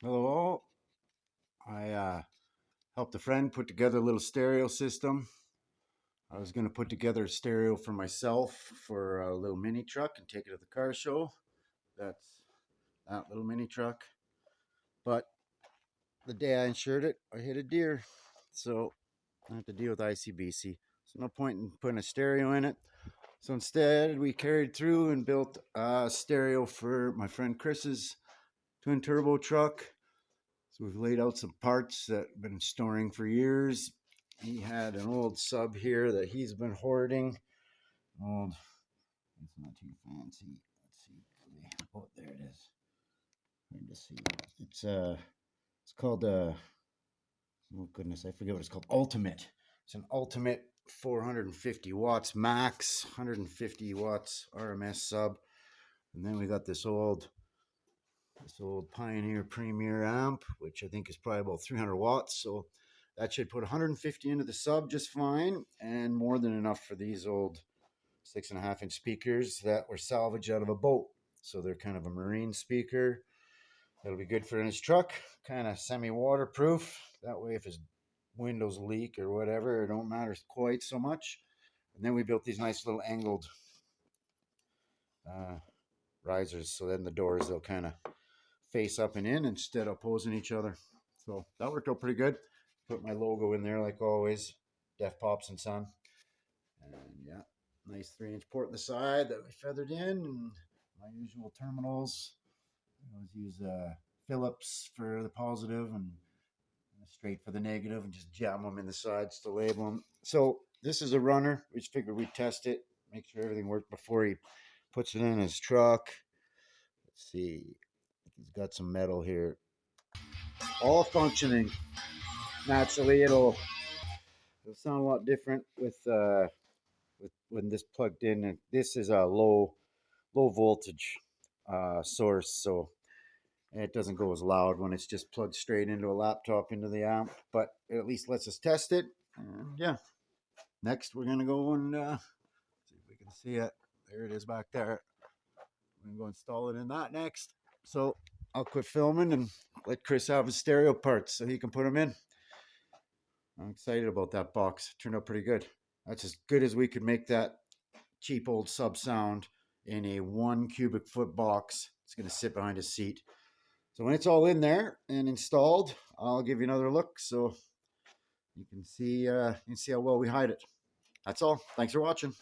Hello all. I helped a friend put together a little stereo system. I was going to put together a stereo for myself for a little mini truck and take it to the car show. That's that little mini truck. But the day I insured it, I hit a deer. So I have to deal with ICBC. So no point in putting a stereo in it. So instead, we carried through and built a stereo for my friend Chris's twin turbo truck. So we've laid out some parts that I've been storing for years. He had an old sub here that he's been hoarding. Old, it's not too fancy. Let's see. Oh, there it is. Hard to see. It's called oh goodness, I forget what it's called. Ultimate. It's an Ultimate 450 watts max, 150 watts RMS sub. And then we got this old Pioneer Premier amp, which I think is probably about 300 watts. So that should put 150 into the sub just fine, and more than enough for these old 6.5-inch speakers that were salvaged out of a boat. So they're kind of a marine speaker. That'll be good for in his truck, kind of semi-waterproof. That way, if his windows leak or whatever, it don't matter quite so much. And then we built these nice little angled risers, so then the doors, they'll kind of face up and in instead of opposing each other. So that worked out pretty good. Put my logo in there like always, Def Pops and Son. And yeah, nice 3-inch port on the side that we feathered in, and my usual terminals. I always use Phillips for the positive and straight for the negative, and just jam them in the sides to label them. So this is a runner. We just figured we'd test it, make sure everything worked before he puts it in his truck. Let's see. He's got some metal here. All functioning. Naturally, it'll sound a lot different with when this plugged in. And this is a low voltage source, so it doesn't go as loud when it's just plugged straight into a laptop into the amp. But it at least lets us test it. And yeah, next we're gonna go and see if we can see it. There it is back there. We're gonna go install it in that next. So I'll quit filming and let Chris have his stereo parts so he can put them in. I'm excited about that box. It turned out pretty good. That's as good as we could make that cheap old sub sound in a 1 cubic foot box. It's going to sit behind a seat. So when it's all in there and installed, I'll give you another look so you can see how well we hide it. That's all. Thanks for watching.